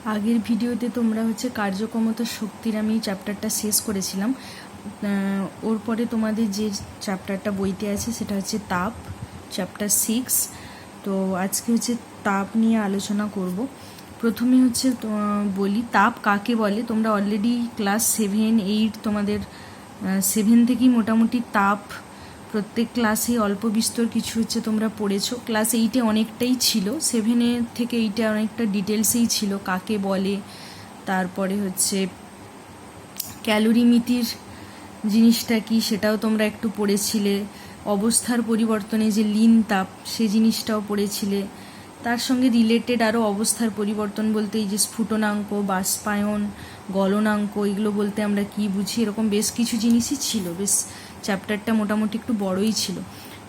আগের ভিডিওতে তোমরা কার্যক্ষমতা শক্তির আমি চ্যাপ্টারটা শেষ করেছিলাম। ওর পরে তোমাদের যে চ্যাপ্টারটা বইতে আছে সেটা হচ্ছে তাপ, চ্যাপ্টার 6। তো আজকে তাপ নিয়ে আলোচনা করব। প্রথমে বলি তাপ কাকে বলে। তোমরা অলরেডি ক্লাস 7, 8 তোমাদের 7 থেকেই মোটামুটি তাপ প্রত্যেক ক্লাসে অল্প বিস্তর কিছু তোমরা পড়েছো। ক্লাস 8-এ অনেকটাই ছিল, 7 থেকে 8-এ অনেকটা ডিটেলসেই ছিল কাকে বলে। তারপরে ক্যালোরিমিতির জিনিসটা কি সেটাও তোমরা একটু পড়েছিলে। অবস্থার পরিবর্তনে যে লীন তাপ সে জিনিসটাও পড়েছিলে। তার সঙ্গে রিলেটেড আরও অবস্থার পরিবর্তন বলতে এই যে স্ফুটনাঙ্ক, বাষ্পায়ন, গলনাঙ্ক, এগুলো বলতে আমরা কি বুঝি, এরকম বেশ কিছু জিনিসই ছিল। বেশ চ্যাপ্টারটা মোটামুটি একটু বড়ই ছিল।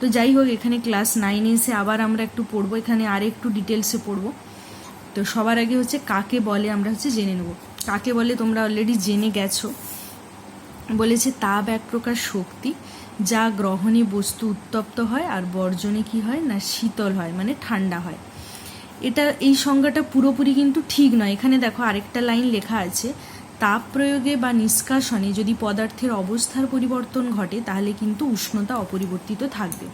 তো যাই হোক, এখানে ক্লাস 9-এ এসে আবার আমরা একটু পড়বো, এখানে আর একটু ডিটেলসে পড়বো। তো সবার আগে কাকে বলে আমরা জেনে নেব। কাকে বলে তোমরা অলরেডি জেনে গেছো। বলেছে তাপ এক প্রকার শক্তি যা গ্রহণে বস্তু উত্তপ্ত হয় আর বর্জনে কি হয় না শীতল হয়, মানে ঠান্ডা হয়। এই সংজ্ঞাটা পুরোপুরি কিন্তু ঠিক নয়। এখানে দেখো আরেকটা লাইন লেখা আছে, তাপ প্রয়োগে বা নিষ্কাশনে যদি পদার্থের অবস্থার পরিবর্তন ঘটে তাহলে কিন্তু উষ্ণতা অপরিবর্তিত থাকবে।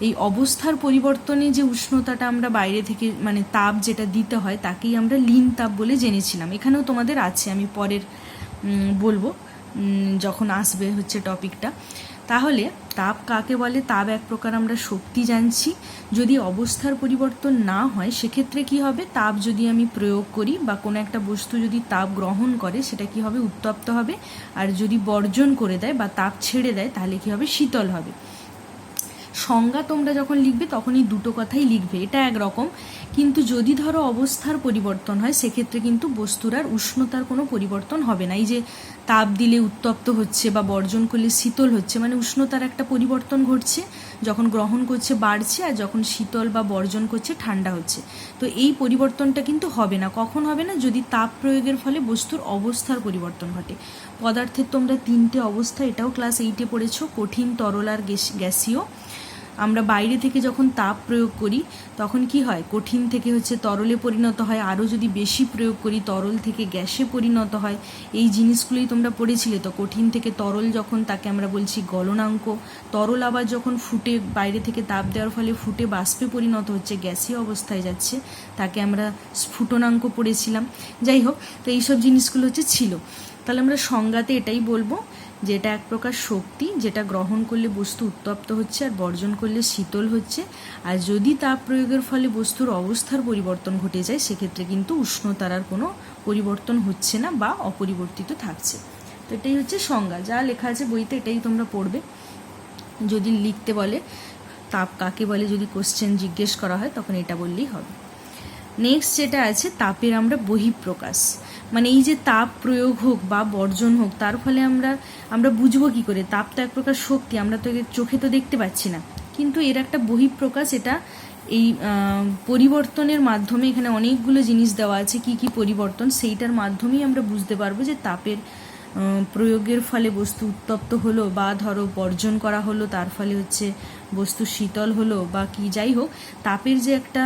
এই অবস্থার পরিবর্তনে যে উষ্ণতাটা আমরা বাইরে থেকে মানে তাপ যেটা দিতে হয় তাকেই আমরা লীন তাপ বলে জেনেছিলাম। এখানেও তোমাদের আছে, আমি পরের বলবো যখন আসবে টপিকটা। তাহলে তাপ কাকে বলে? তাপ এক প্রকার আমরা শক্তি জানছি। যদি অবস্থার পরিবর্তন না হয় সেক্ষেত্রে কি হবে, তাপ যদি আমি প্রয়োগ করি বা কোনো একটা বস্তু যদি তাপ গ্রহণ করে সেটা কি হবে, উত্তপ্ত হবে। আর যদি বর্জন করে দেয় বা তাপ ছেড়ে দেয় তাহলে কি হবে, শীতল হবে। সংজ্ঞা তোমরা যখন লিখবে তখনই দুটো কথাই লিখবে, এটা একরকম। কিন্তু যদি ধরো অবস্থার পরিবর্তন হয় সেক্ষেত্রে কিন্তু বস্তুর আর উষ্ণতার কোনো পরিবর্তন হবে না। এই যে তাপ দিলে উত্তপ্ত হচ্ছে বা বর্জন করলে শীতল হচ্ছে, মানে উষ্ণতার একটা পরিবর্তন ঘটছে। যখন গ্রহণ করছে বাড়ছে, আর যখন শীতল বা বর্জন করছে ঠান্ডা হচ্ছে। তো এই পরিবর্তনটা কিন্তু হবে না। কখন হবে না? যদি তাপ প্রয়োগের ফলে বস্তুর অবস্থার পরিবর্তন ঘটে। পদার্থের তোমরা 3টে অবস্থা, এটাও ক্লাস 8-এ পড়েছো, কঠিন, তরল আর গ্যাসীয়। আমরা বাইরে থেকে যখন তাপ প্রয়োগ করি তখন কি হয়, কঠিন থেকে তরলে পরিণত হয়। আরও যদি বেশি প্রয়োগ করি তরল থেকে গ্যাসে পরিণত হয়। এই জিনিসগুলোই তোমরা পড়েছিলে তো। কঠিন থেকে তরল যখন, তাকে আমরা বলছি গলনাঙ্ক। তরল আবার যখন ফুটে, বাইরে থেকে তাপ দেওয়ার ফলে ফুটে বাষ্পে পরিণত হচ্ছে, গ্যাসীয় অবস্থায় যাচ্ছে, তাকে আমরা স্ফুটনাঙ্ক পড়েছিলাম। যাই হোক, তো এইসব জিনিসগুলো ছিল। তাহলে আমরা সংজ্ঞাতে এটাই বলবো যে এটা এক প্রকার শক্তি যেটা গ্রহণ করলে বস্তু উত্তপ্ত হচ্ছে আর বর্জন করলে শীতল হচ্ছে। আর যদি তাপ প্রয়োগের ফলে বস্তুর অবস্থার পরিবর্তন ঘটে যায় সেক্ষেত্রে কিন্তু উষ্ণতার আর কোনো পরিবর্তন হচ্ছে না বা অপরিবর্তিত থাকছে। তো এটাই সংজ্ঞা, যা লেখা আছে বইতে এটাই তোমরা পড়বে। যদি লিখতে বলে তাপ কাকে বলে, যদি কোশ্চেন জিজ্ঞেস করা হয় তখন এটা বললেই হবে। নেক্সট যেটা আছে, তাপের আমরা বহিঃপ্রকাশ। মানে এই যে তাপ প্রয়োগ হোক বা বর্জন হোক তার ফলে আমরা বুঝবো কি করে? তাপ তো এক প্রকার শক্তি, আমরা তো চোখে তো দেখতে পাচ্ছি না, কিন্তু এর একটা বহিঃপ্রকাশ। এটা এই পরিবর্তনের মাধ্যমে, এখানে অনেকগুলো জিনিস দেওয়া আছে কি কি পরিবর্তন, সেইটার মাধ্যমেই আমরা বুঝতে পারবো যে তাপের প্রয়োগের ফলে বস্তু উত্তপ্ত হলো বা ধরো বর্জন করা হলো, তার ফলে বস্তু শীতল হলো বা কি। যাই হোক, তাপের যে একটা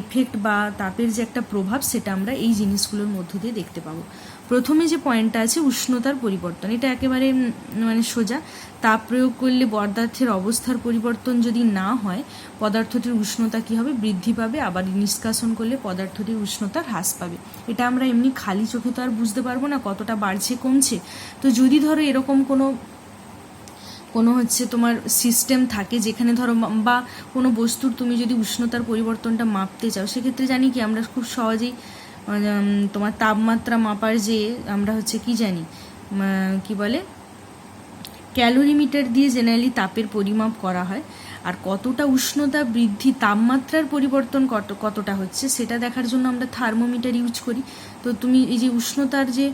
এফেক্ট বা তাপের যে একটা প্রভাব সেটা আমরা এই জিনিসগুলোর মধ্য দিয়ে দেখতে পাবো। প্রথমে যে পয়েন্টটা আছে উষ্ণতার পরিবর্তন, এটা একেবারে মানে সোজা। তাপ প্রয়োগ করলে পদার্থের অবস্থার পরিবর্তন যদি না হয় পদার্থটির উষ্ণতা কি হবে, বৃদ্ধি পাবে। আবার নিষ্কাশন করলে পদার্থটির উষ্ণতা হ্রাস পাবে। এটা আমরা এমনি খালি চোখে তো আর বুঝতে পারবো না কতটা বাড়ছে কমছে। তো যদি ধরো এরকম কোনো তোমার সিস্টেম থাকে যেখানে ধরো, বা কোনো বস্তুর তুমি যদি উষ্ণতার পরিবর্তনটা মাপতে চাও, সেক্ষেত্রে জানি কি আমরা খুব সহজেই তোমার তাপমাত্রা মাপার যে আমরা কি জানি, কি বলে, ক্যালোরিমিটার দিয়ে জেনারেলি তাপের পরিমাপ করা হয়। আর কতটা উষ্ণতা বৃদ্ধি, তাপমাত্রার পরিবর্তন কতটা হচ্ছে সেটা দেখার জন্য আমরা থার্মোমিটার ইউজ করি। তো তুমি এই যে উষ্ণতার যে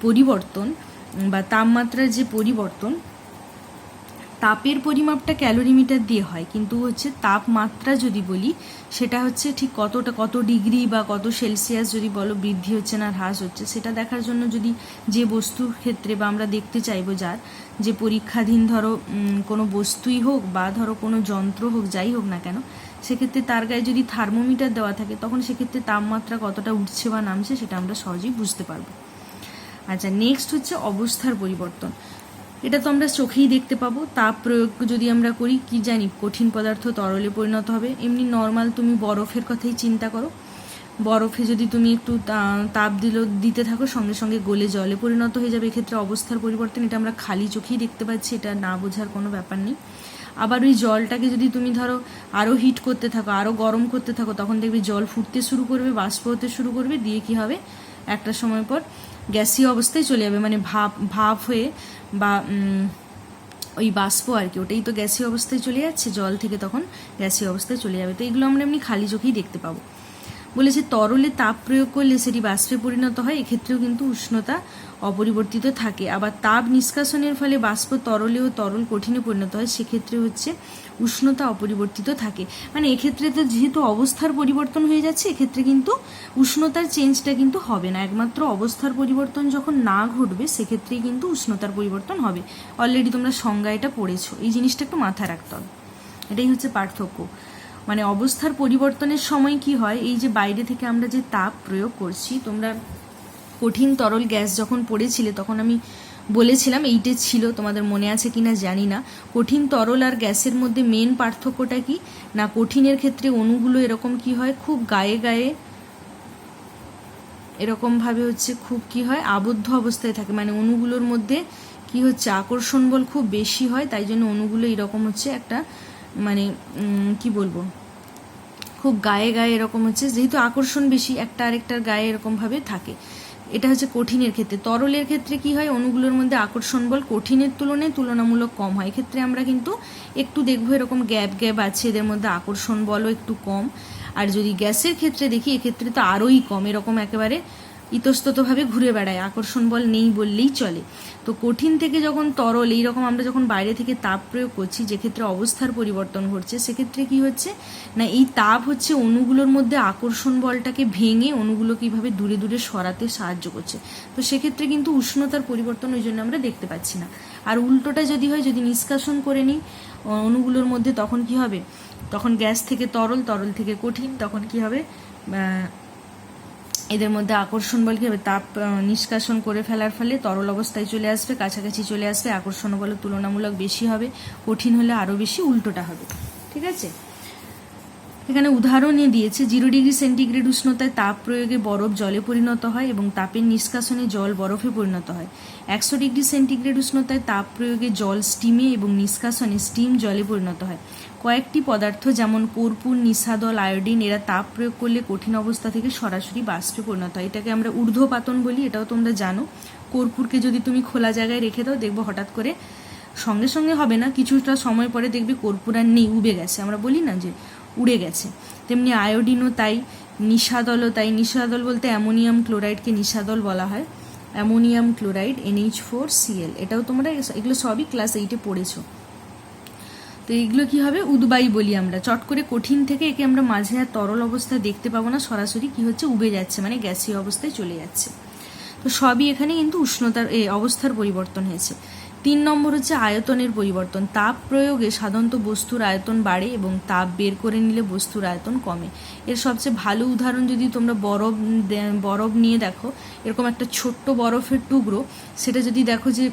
পরিবর্তন বা তাপমাত্রার যে পরিবর্তন, তাপের পরিমাপটা ক্যালোরিমিটার দিয়ে হয়, কিন্তু তাপমাত্রা যদি বলি সেটা ঠিক কত ডিগ্রি বা কত সেলসিয়াস যদি বলো বৃদ্ধি হচ্ছে না হ্রাস হচ্ছে, সেটা দেখার জন্য যদি যে বস্তুর ক্ষেত্রে বা আমরা দেখতে চাইবো যার যে পরীক্ষাধীন ধরো কোনো বস্তুই হোক বা ধরো কোনো যন্ত্র হোক, যাই হোক না কেন, সেক্ষেত্রে তার গায়ে যদি থার্মোমিটার দেওয়া থাকে তখন সেক্ষেত্রে তাপমাত্রা কতটা উঠছে বা নামছে সেটা আমরা সহজেই বুঝতে পারবো। আচ্ছা, নেক্সট হচ্ছে অবস্থার পরিবর্তন। এটা তো আমরা চোখেই দেখতে পাবো। তাপ প্রয়োগ যদি আমরা করি, কি জানি, কঠিন পদার্থ তরলে পরিণত হবে। এমনি নর্মাল তুমি বরফের কথাই চিন্তা করো, বরফে যদি তুমি একটু তাপ দিতে থাকো সঙ্গে সঙ্গে গলে জলে পরিণত হয়ে যাবে। এক্ষেত্রে অবস্থার পরিবর্তন, এটা আমরা খালি চোখেই দেখতে পাচ্ছি, এটা না বোঝার কোনো ব্যাপার নেই। আবার ওই জলটাকে যদি তুমি ধরো আরও হিট করতে থাকো, আরও গরম করতে থাকো, তখন দেখবে জল ফুটতে শুরু করবে, বাষ্প হতে শুরু করবে, দিয়ে কি হবে, একটা সময় পর গ্যাসীয় অবস্থায় চলে যাবে, মানে ভাপ হয়ে বা ওই বাষ্প আর কি, ওটাই তো গ্যাসীয় অবস্থায় চলে যাচ্ছে, জল থেকে তখন গ্যাসীয় অবস্থায় চলে যাবে। তো এগুলো আমরা এমনি খালি চোখেই দেখতে পাবো। বলেছে তরলে তাপ প্রয়োগ করলে সেটি বাষ্পে পরিণত হয়, এক্ষেত্রেও কিন্তু উষ্ণতা অপরিবর্তিত থাকে। আবার তাপ নিষ্কাশনের ফলে বাষ্প তরলে ও তরল কঠিনে পরিণত হয়, সেক্ষেত্রে হচ্ছে উষ্ণতা অপরিবর্তিত থাকে। মানে এক্ষেত্রে তো যেহেতু অবস্থার পরিবর্তন হয়ে যাচ্ছে, এক্ষেত্রে কিন্তু উষ্ণতার চেঞ্জটা কিন্তু হবে না। একমাত্র অবস্থার পরিবর্তন যখন না ঘটবে সেক্ষেত্রেই কিন্তু উষ্ণতার পরিবর্তন হবে। অলরেডি তোমরা সংজ্ঞা এটা পড়েছো, এই জিনিসটা একটু মাথায় রাখতে হবে। এটাই হচ্ছে পার্থক্য। মানে অবস্থার পরিবর্তনের সময় কি হয়, এই যে বাইরে থেকে আমরা যে তাপ প্রয়োগ করছি, তোমরা কঠিন তরল গ্যাস যখন পড়েছিলে তখন আমি বলেছিলাম, এইটে ছিল, তোমাদের মনে আছে কিনা জানি না, কঠিন তরল আর গ্যাসের মধ্যে মেন পার্থক্যটা কি না, কঠিনের ক্ষেত্রে অণুগুলো এরকম কি হয়, খুব গায়ে গায়ে এরকমভাবে হচ্ছে খুব কি হয়, আবদ্ধ অবস্থায় থাকে। মানে অণুগুলোর মধ্যে কি হচ্ছে, আকর্ষণ বল খুব বেশি হয়, তাই জন্য অণুগুলো এরকম হচ্ছে একটা, মানে কি বলবো, খুব গায়ে গায়ে এরকম হচ্ছে, যেহেতু আকর্ষণ বেশি, একটা আরেকটার গায়ে এরকমভাবে থাকে। এটা হচ্ছে কঠিনের ক্ষেত্রে। তরলের ক্ষেত্রে কি হয়, অণুগুলোর মধ্যে আকর্ষণ বল কঠিনের তুলনায় তুলনামূলক কম হয়। এক্ষেত্রে আমরা কিন্তু একটু দেখবো এরকম গ্যাপ গ্যাপ আছে, এদের মধ্যে আকর্ষণ বলও একটু কম। আর যদি গ্যাসের ক্ষেত্রে দেখি, এক্ষেত্রে তো আরোই কম, এরকম একেবারে ইতস্ততভাবে ঘুরে বেড়ায়, আকর্ষণ বল নেই বললেই চলে। তো কঠিন থেকে যখন তরল, এইরকম আমরা যখন বাইরে থেকে তাপ প্রয়োগ করছি, যেক্ষেত্রে অবস্থার পরিবর্তন ঘটছে, সেক্ষেত্রে কি হচ্ছে না, এই তাপ হচ্ছে অণুগুলোর মধ্যে আকর্ষণ বলটাকে ভেঙে অণুগুলো কিভাবে দূরে দূরে সরাতে সাহায্য করছে। তো সেক্ষেত্রে কিন্তু উষ্ণতার পরিবর্তন ওই জন্য আমরা দেখতে পাচ্ছি না। আর উল্টোটা যদি হয়, যদি নিষ্কাশন করে নিই অণুগুলোর মধ্যে, তখন কি হবে, তখন গ্যাস থেকে তরল, তরল থেকে কঠিন, তখন কি হবে, এদের মধ্যে আকর্ষণ বল কি হবে, তাপ নিষ্কাশন করে ফেলার ফলে তরল অবস্থায় চলে আসবে, কাছাকাছি চলে আসবে, আকর্ষণ বল তুলনামূলক বেশি হবে, কঠিন হলে আরও বেশি, উল্টোটা হবে। ঠিক আছে, এখানে উদাহরণে দিয়েছে 0 ডিগ্রি সেন্টিগ্রেড উষ্ণতায় তাপ প্রয়োগে বরফ জলে পরিণত হয় এবং তাপের নিষ্কাশনে জল বরফে পরিণত হয়। 100 ডিগ্রি সেন্টিগ্রেড উষ্ণতায় তাপ প্রয়োগে জল স্টিমে এবং নিষ্কাশনে স্টিম জলে পরিণত হয়। কয়েকটি পদার্থ যেমন কর্পূর, নিশাদল, আয়োডিন, এরা তাপ প্রয়োগ করলে কঠিন অবস্থা থেকে সরাসরি বাষ্পে পরিণত হয়। এটাকে আমরা ঊর্ধ্বপাতন বলি, এটাও তোমরা জানো। কর্পূরকে যদি তুমি খোলা জায়গায় রেখে দাও, দেখবো হঠাৎ করে, সঙ্গে সঙ্গে হবে না, কিছুটা সময় পরে দেখবে কর্পূর আর নেই, উবে গেছে, আমরা বলি না যে উড়ে গেছে। তেমনি আয়োডিনও তাই, নিশাদলও তাই। নিশাদল বলতে অ্যামোনিয়াম ক্লোরাইডকে নিশাদল বলা হয়, অ্যামোনিয়াম ক্লোরাইড NH4Cl, এটাও তোমরা, এগুলো সবই ক্লাস 8-এ পড়েছো। তো এইগুলো কি হবে, উদ্বায়ী বলি আমরা। চট করে কঠিন থেকে একে আমরা মাঝে আর তরল অবস্থায় দেখতে পাবো না, সরাসরি কি হচ্ছে, উবে যাচ্ছে, মানে গ্যাসীয় অবস্থায় চলে যাচ্ছে। তো সবই এখানে কিন্তু উষ্ণতার অবস্থার পরিবর্তন হয়েছে। 3 নম্বর হচ্ছে আয়তনের পরিবর্তন। তাপ প্রয়োগে সাধারণত বস্তুর আয়তন বাড়ে এবং তাপ বের করে নিলে বস্তুর আয়তন কমে। এর সবচেয়ে ভালো উদাহরণ যদি তোমরা বরফ নিয়ে দেখো, এরকম একটা ছোট্ট বরফের টুকরো, সেটা যদি দেখো যে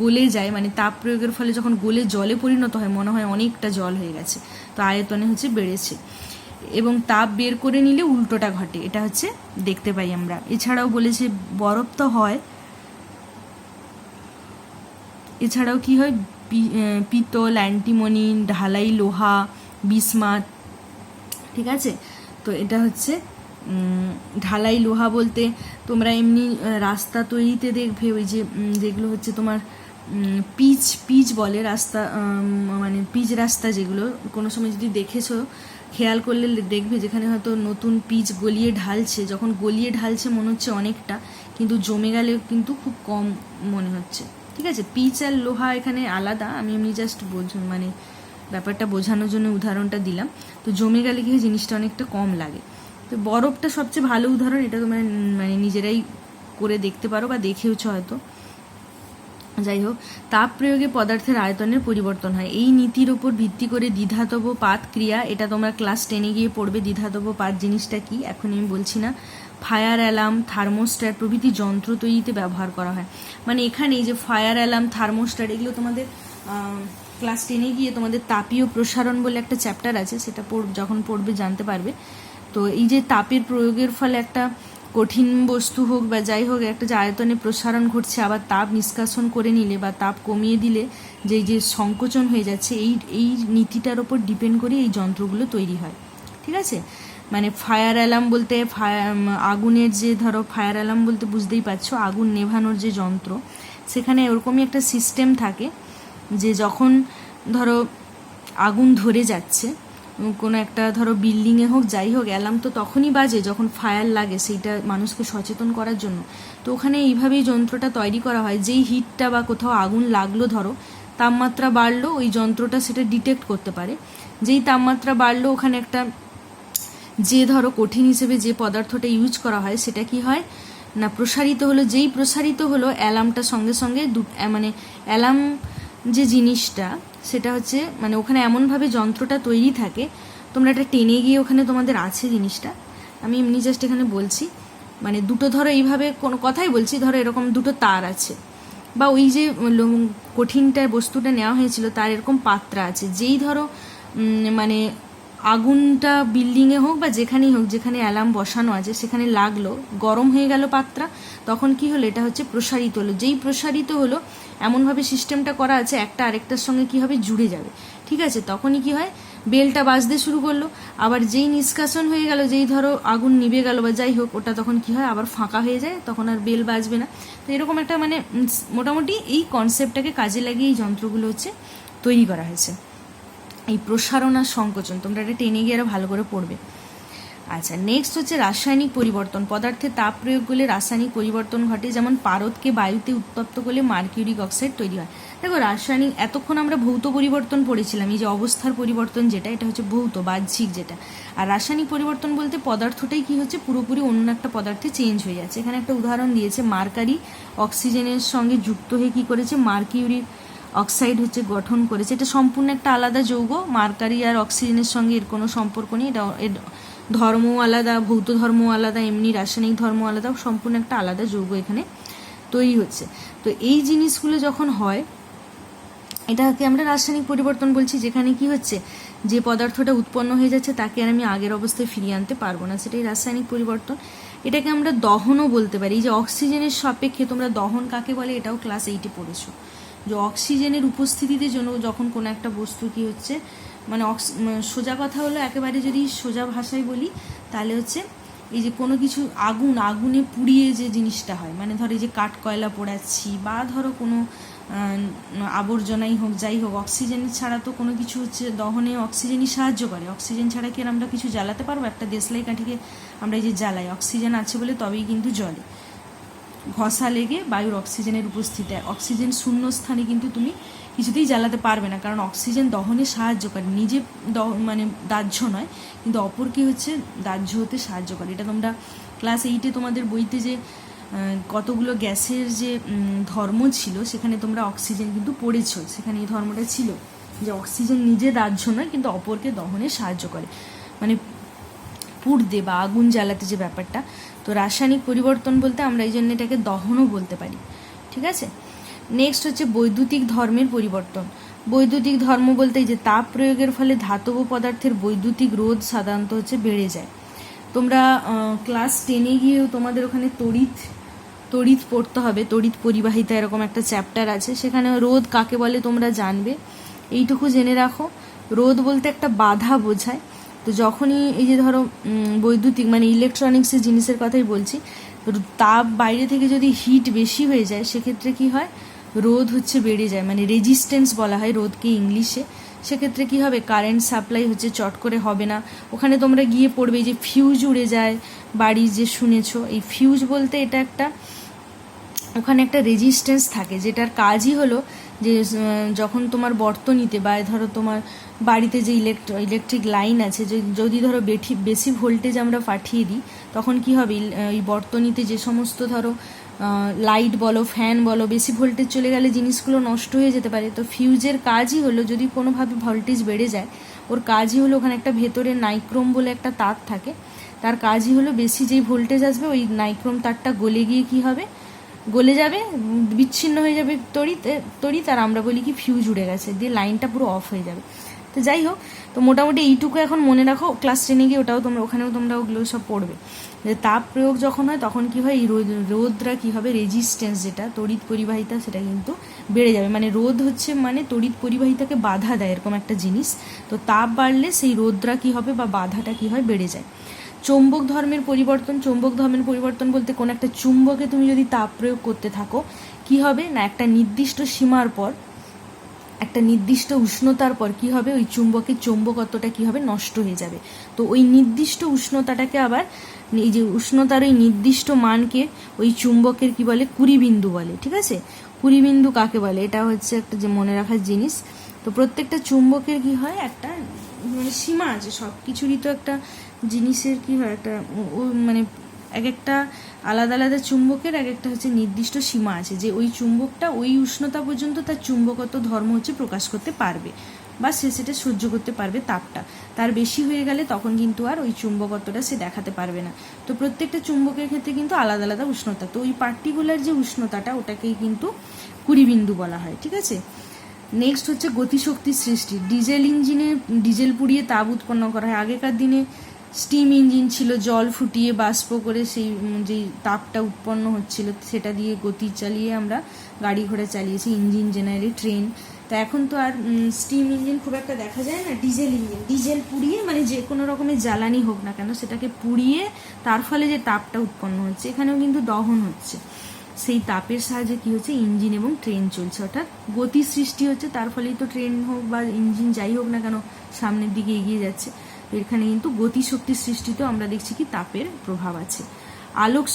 গলে যায়, মানে তাপ প্রয়োগের ফলে যখন গলে জলে পরিণত হয়, মনে হয় অনেকটা জল হয়ে গেছে, তো আয়তনে হচ্ছে বেড়েছে। এবং তাপ বের করে নিলে উল্টোটা ঘটে, এটা হচ্ছে দেখতে পাই আমরা। এছাড়াও বলেছে বরফ তো হয়, এছাড়াও কি হয়, পিতল, অ্যান্টিমনি, ঢালাই লোহা, বিসমাথ। ঠিক আছে, তো এটা হচ্ছে ঢালাই লোহা বলতে তোমরা এমনি রাস্তা তৈরিতে দেখবে, ওই যে যেগুলো হচ্ছে তোমার পিচ বলে রাস্তা, মানে পিচ রাস্তা, যেগুলো কোনো সময় যদি দেখেছো, খেয়াল করলে দেখবে যেখানে হয়তো নতুন পিচ গলিয়ে ঢালছে, যখন গলিয়ে ঢালছে মনে হচ্ছে অনেকটা, কিন্তু জমে গেলে কিন্তু খুব কম মনে হচ্ছে। ঠিক আছে, পিচ আর লোহা এখানে আলাদা, আমি এমনি জাস্ট মানে ব্যাপারটা বোঝানোর জন্য উদাহরণটা দিলাম। তো জমে গেলে কি জিনিসটা অনেকটা কম লাগে। তো বরফটা সবচেয়ে ভালো উদাহরণ, এটা তোমরা মানে নিজেরাই করে দেখতে পারো বা দেখেওছো হয়তো। যাই হোক, তাপ প্রয়োগে পদার্থের আয়তনের পরিবর্তন হয়। এই নীতির উপর ভিত্তি করে দ্বিধাতব পাত ক্রিয়া, এটা তোমরা ক্লাস 10-এ গিয়ে পড়বে দ্বিধাতব পাত জিনিসটা কি, এখন আমি বলছি না। ফায়ার অ্যালার্ম, থার্মোস্ট্যাট প্রভৃতি যন্ত্র তৈরিতে ব্যবহার করা হয়। মানে এখানে এই যে ফায়ার অ্যালার্ম, থার্মোস্ট্যাট, এগুলো তোমাদের ক্লাস 10-এ গিয়ে তোমাদের তাপীয় প্রসারণ বলে একটা চ্যাপ্টার আছে, সেটা যখন পড়বে জানতে পারবে। তো এই যে তাপের প্রয়োগের ফলে একটা কঠিন বস্তু হোক বা যাই হোক, একটা যে আয়তনে প্রসারণ ঘটছে, আবার তাপ নিষ্কাশন করে নিলে বা তাপ কমিয়ে দিলে যে সংকোচন হয়ে যাচ্ছে, এই নীতিটার ওপর ডিপেন্ড করে এই যন্ত্রগুলো তৈরি হয়। ঠিক আছে, মানে ফায়ার অ্যালার্ম বলতে আগুনের যে ধরো ফায়ার অ্যালার্ম বলতে বুঝতেই পারছো, আগুন নেভানোর যে যন্ত্র, সেখানে ওরকমই একটা সিস্টেম থাকে যে যখন ধরো আগুন ধরে যাচ্ছে কোনো একটা ধরো বিল্ডিংয়ে হোক যাই হোক, অ্যালার্ম তো তখনই বাজে যখন ফায়ার লাগে, সেইটা মানুষকে সচেতন করার জন্য। তো ওখানে এইভাবেই যন্ত্রটা তৈরি করা হয়, যেই হিটটা বা কোথাও আগুন লাগলো, ধরো তাপমাত্রা বাড়লো, ওই যন্ত্রটা সেটা ডিটেক্ট করতে পারে। যেই তাপমাত্রা বাড়লো, ওখানে একটা যে ধরো কঠিন হিসেবে যে পদার্থটা ইউজ করা হয়, সেটা কি হয় না প্রসারিত হলো। যেই প্রসারিত হলো, অ্যালার্মটা সঙ্গে সঙ্গে মানে অ্যালার্ম যে জিনিসটা, সেটা হচ্ছে মানে ওখানে এমনভাবে যন্ত্রটা তৈরি থাকে, তোমরা এটা টেনে গিয়ে ওখানে তোমাদের আছে জিনিসটা, আমি এমনি জাস্ট এখানে বলছি, মানে দুটো ধরো এইভাবে কোনো কথাই বলছি, ধরো এরকম দুটো তার আছে, বা ওই যে কঠিনটা বস্তুটা নেওয়া হয়েছিল তার এরকম পাত্রা আছে, যেই ধরো মানে আগুনটা বিল্ডিংয়ে হোক বা যেখানেই হোক, যেখানে অ্যালার্ম বসানো আছে সেখানে লাগলো, গরম হয়ে গেল পাত্রা, তখন কি হলো, এটা হচ্ছে প্রসারিত হলো। যেই প্রসারিত হলো, এমনভাবে সিস্টেমটা করা আছে একটা আরেকটার সঙ্গে কি হবে, জুড়ে যাবে। ঠিক আছে, তখনই কি হয়, বেলটা বাজতে শুরু করলো। আবার যেই নিষ্কাশন হয়ে গেল, যেই ধরো আগুন নিভে গেল বা যাই হোক, ওটা তখন কি হয়, আবার ফাঁকা হয়ে যায়, তখন আর বেল বাজবে না। তো এরকম একটা মানে মোটামুটি এই কনসেপ্টটাকে কাজে লাগিয়ে এই যন্ত্রগুলো হচ্ছে তৈরি করা হয়েছে। এই প্রসারণ আর সংকোচন তোমরা এটা টেনে গিয়ে আরও ভালো করে পড়বে। আচ্ছা, নেক্সট হচ্ছে রাসায়নিক পরিবর্তন। পদার্থে তাপ প্রয়োগ করলে রাসায়নিক পরিবর্তন ঘটে, যেমন পারদকে বায়ুতে উত্তপ্ত করলে মার্কিউরিক অক্সাইড তৈরি হয়। দেখো, রাসায়নিক, এতক্ষণ আমরা ভৌত পরিবর্তন পড়েছিলাম, এই যে অবস্থার পরিবর্তন যেটা, এটা হচ্ছে ভৌত বাহ্যিক যেটা। আর রাসায়নিক পরিবর্তন বলতে পদার্থটাই কি হচ্ছে, পুরোপুরি অন্য একটা পদার্থে চেঞ্জ হয়ে যাচ্ছে। এখানে একটা উদাহরণ দিয়েছে, মার্কারি অক্সিজেনের সঙ্গে যুক্ত হয়ে কি করেছে, মার্কিউরিক অক্সাইড হচ্ছে গঠন করেছে। এটা সম্পূর্ণ একটা আলাদা যৌগ, মার্কারি আর অক্সিজেনের সঙ্গে এর কোনো সম্পর্ক নেই। এটা ধর্ম আলাদা, ভৌত ধর্ম আলাদা, এমনি রাসায়নিক ধর্ম আলাদা, সম্পূর্ণ একটা আলাদা যৌগ এখানে তৈরি হচ্ছে। তো এই জিনিসগুলো যখন হয়, এটাকে আমরা রাসায়নিক পরিবর্তন বলছি, যেখানে কি হচ্ছে, যে পদার্থটা উৎপন্ন হয়ে যাচ্ছে তাকে আর আমি আগের অবস্থায় ফিরিয়ে আনতে পারবো না, সেটাই রাসায়নিক পরিবর্তন। এটাকে আমরা দহনও বলতে পারি। এই যে অক্সিজেনের সাপেক্ষে, তোমরা দহন কাকে বলে এটাও ক্লাস 8-এ পড়েছো, যে অক্সিজেনের উপস্থিতিতে জন্য যখন কোনো একটা বস্তু কি হচ্ছে, মানে সোজা কথা হলো, একেবারে যদি সোজা ভাষায় বলি তাহলে হচ্ছে এই যে কোনো কিছু আগুনে পুড়িয়ে যে জিনিসটা হয়, মানে ধরো এই যে কাঠ কয়লা পোড়াচ্ছি বা ধরো কোনো আবর্জনাই হোক যাই হোক, অক্সিজেন ছাড়া তো কোনো কিছু হচ্ছে দহনে অক্সিজেনই সাহায্য করে। অক্সিজেন ছাড়া কি আর আমরা কিছু জ্বালাতে পারবো? একটা দেশলাই কাঠিকে আমরা এই যে জ্বালাই, অক্সিজেন আছে বলে তবেই কিন্তু জ্বলে। ঘষা লেগে বায়ুর অক্সিজেনের উপস্থিতি, অক্সিজেন শূন্য স্থানে কিন্তু তুমি কিছুতেই জ্বালাতে পারবে না, কারণ অক্সিজেন দহনে সাহায্য করে, নিজে মানে দাহ্য নয়, কিন্তু অপরকে হচ্ছে দাহ্য হতে সাহায্য করে। এটা তোমরা ক্লাস 8-এ তোমাদের বইতে যে কতগুলো গ্যাসের যে ধর্ম ছিল, সেখানে তোমরা অক্সিজেন কিন্তু পড়েছো, সেখানে এই ধর্মটা ছিল যে অক্সিজেন নিজে দাহ্য নয়, কিন্তু অপরকে দহনে সাহায্য করে, মানে পুড়তে বা আগুন জ্বালাতে যে ব্যাপারটা। তো রাসায়নিক পরিবর্তন বলতে আমরা এই জন্য এটাকে দহনও বলতে পারি। ঠিক আছে, নেক্সট হচ্ছে বৈদ্যুতিক ধর্মের পরিবর্তন। বৈদ্যুতিক ধর্ম বলতে এই যে তাপ প্রয়োগের ফলে ধাতব পদার্থের বৈদ্যুতিক রোধ সাধারণত হচ্ছে বেড়ে যায়। তোমরা ক্লাস 10-এ গিয়েও তোমাদের ওখানে তড়িৎ পড়তে হবে, তড়িৎ পরিবাহিতা এরকম একটা চ্যাপ্টার আছে, সেখানে রোধ কাকে বলে তোমরা জানবে। এইটুকু জেনে রাখো, রোধ বলতে একটা বাধা বোঝায়। তো যখনই এই যে ধরো বৈদ্যুতিক মানে ইলেকট্রনিক্সের জিনিসের কথাই বলছি, তাপ বাইরে থেকে যদি হিট বেশি হয়ে যায়, সেক্ষেত্রে কি হয়, রোধ হচ্ছে বেড়ে যায়, মানে রেজিস্ট্যান্স বলা হয় রোধকে ইংলিশে। সেক্ষেত্রে কি হবে, কারেন্ট সাপ্লাই হচ্ছে চট করে হবে না। ওখানে তোমরা গিয়ে পড়বে যে ফিউজ উড়ে যায় বাড়ির, যে শুনেছো, এই ফিউজ বলতে এটা একটা, ওখানে একটা রেজিস্ট্যান্স থাকে, যেটার কাজই হলো যে যখন তোমার বর্তনীতে বা ধরো তোমার বাড়িতে যে ইলেকট্রিক লাইন আছে, যদি ধরো বেশি ভোল্টেজ আমরা পাঠিয়ে দিই, তখন কি হবে, এই বর্তনীতে যে সমস্ত ধরো লাইট বলো, ফ্যান বলো, বেশি ভোল্টেজ চলে গেলে জিনিসগুলো নষ্ট হয়ে যেতে পারে। তো ফিউজের কাজই হলো, যদি কোনোভাবে ভোল্টেজ বেড়ে যায়, ওর কাজই হলো ওখানে একটা ভেতরে নাইক্রোম বলে একটা তার থাকে, তার কাজই হলো বেশি যেই ভোল্টেজ আসবে ওই নাইক্রোম তারটা গলে গিয়ে কি হবে, গলে যাবে, বিচ্ছিন্ন হয়ে যাবে তড়িৎ, আর আমরা বলি কি ফিউজ উড়ে গেছে, দিয়ে লাইনটা পুরো অফ হয়ে যাবে। তো যাই হোক, তো মোটামুটি এইটুকু এখন মনে রাখো, ক্লাস 10 গিয়ে ওখানেও তোমরা ওগুলো সব পড়বে, যে তাপ প্রয়োগ যখন হয় তখন কি হয়, এই রোধরা কি হবে, রেজিস্ট্যান্স যেটা তড়িৎ পরিবাহিতা সেটা কিন্তু বেড়ে যাবে। মানে রোধ হচ্ছে মানে তড়িৎ পরিবাহিতাকে বাধা দেয় এরকম একটা জিনিস। তো তাপ বাড়লে সেই রোধরা কি হবে বা বাধাটা কি হয়, বেড়ে যায়। চৌম্বক ধর্মের পরিবর্তন বলতে কোন একটা চুম্বকে তুমি যদি তাপ প্রয়োগ করতে থাকো, কি হবে না, একটা নির্দিষ্ট সীমার পর, একটা নির্দিষ্ট উষ্ণতার পর কি হবে, ওই চুম্বকের চৌম্বকত্বটা কি হবে, নষ্ট হয়ে যাবে। তো ওই নির্দিষ্ট উষ্ণতাটাকে আবার, এই যে উষ্ণতার ওই নির্দিষ্ট মানকে ওই চুম্বকের কি বলে, কুড়িবিন্দু বলে। ঠিক আছে, কুড়িবিন্দু কাকে বলে, এটা হচ্ছে একটা যে মনে রাখার জিনিস। তো প্রত্যেকটা চুম্বকের কি হয়, একটা মানে সীমা আছে, সব কিছুরই তো একটা জিনিসের কি হয়, একটা মানে এক একটা আলাদা আলাদা চুম্বকের এক একটা হচ্ছে নির্দিষ্ট সীমা আছে, যে ওই চুম্বকটা ওই উষ্ণতা পর্যন্ত তার চুম্বকত্ব ধর্ম হচ্ছে প্রকাশ করতে পারবে, বা সে সেটা সহ্য করতে পারবে তাপটা। তার বেশি হয়ে গেলে তখন কিন্তু আর ওই চুম্বকত্বটা সে দেখাতে পারবে না। তো প্রত্যেকটা চুম্বকের ক্ষেত্রে কিন্তু আলাদা আলাদা উষ্ণতা, তো ওই পার্টিকুলার যে উষ্ণতাটা ওটাকেই কিন্তু কুড়িবিন্দু বলা হয়। ঠিক আছে, নেক্সট হচ্ছে গতিশক্তির সৃষ্টি। ডিজেল পুড়িয়ে তাপ উৎপন্ন করা হয়। আগেকার দিনে স্টিম ইঞ্জিন ছিল, জল ফুটিয়ে বাষ্প করে সেই যেই তাপটা উৎপন্ন হচ্ছিল সেটা দিয়ে গতি চালিয়ে আমরা গাড়ি ঘোড়া চালিয়েছি, ইঞ্জিন, জেনারেলি ট্রেন। তা এখন তো আর স্টিম ইঞ্জিন খুব একটা দেখা যায় না, ডিজেল পুড়িয়ে, মানে যে কোনো রকমের জ্বালানি হোক না কেন সেটাকে পুড়িয়ে তার ফলে যে তাপটা উৎপন্ন হচ্ছে, এখানেও কিন্তু দহন হচ্ছে, সেই তাপের সাহায্যে কি হচ্ছে, ইঞ্জিন এবং ট্রেন চলছে, অর্থাৎ গতি সৃষ্টি হচ্ছে, তার ফলেই তো ট্রেন হোক বা ইঞ্জিন যাই হোক না কেন সামনের দিকে এগিয়ে যাচ্ছে। তো এখানে কিন্তু গতিশক্তির সৃষ্টিতেও আমরা দেখছি কি তাপের প্রভাব আছে। আলোক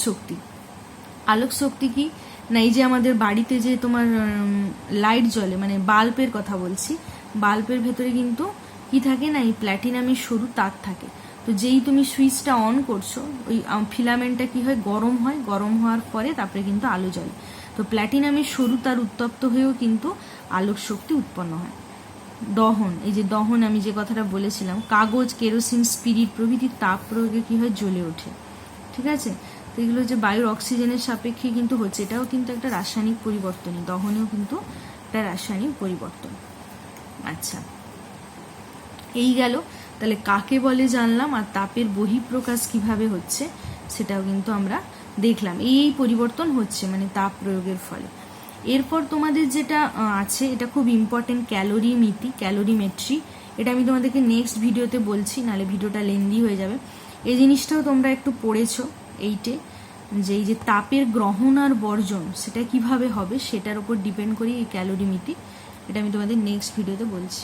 শক্তি কি না, এই যে আমাদের বাড়িতে যে তোমার লাইট জ্বলে, মানে বাল্বের কথা বলছি, বাল্বের ভেতরে কিন্তু কি থাকে না, এই প্ল্যাটিনামের সরু তার থাকে। তো যেই তুমি সুইচটা অন করছো, ওই ফিলামেন্টটা কি হয়, গরম হওয়ার পরে তারপরে কিন্তু আলো জ্বলে। তো প্ল্যাটিনামের সরু তার উত্তপ্ত হয়েও কিন্তু আলোক শক্তি উৎপন্ন হয়। দহন, এই যে দহন আমি যে কথাটা বলেছিলাম, কাগজ, কেরোসিন, স্পিরিট প্রভৃতি তাপ প্রয়োগে কি হয়, জ্বলে ওঠে। ঠিক আছে, তো এগুলো যে বায়ুর অক্সিজেনের সাপেক্ষে কিন্তু হচ্ছে, এটাও কিন্তু একটা রাসায়নিক পরিবর্তনই, দহনেও কিন্তু একটা রাসায়নিক পরিবর্তন। আচ্ছা, এই গেল তাহলে কাকে বলে জানলাম, আর তাপের বহিঃপ্রকাশ কিভাবে হচ্ছে সেটাও কিন্তু আমরা দেখলাম। এই পরিবর্তন হচ্ছে মানে তাপ প্রয়োগের ফলে। এরপর তোমাদের যেটা আছে, এটা খুব ইম্পর্টেন্ট, ক্যালোরিমেট্রি। এটা আমি তোমাদেরকে নেক্সট ভিডিওতে বলছি, নাহলে ভিডিওটা লেন্দি হয়ে যাবে। এই জিনিসটাও তোমরা একটু পড়েছো 8-এ, যে এই যে তাপের গ্রহণ আর বর্জন সেটা কিভাবে হবে সেটার উপর ডিপেন্ড করি এই ক্যালোরিমিতি। এটা আমি তোমাদের নেক্সট ভিডিওতে বলছি।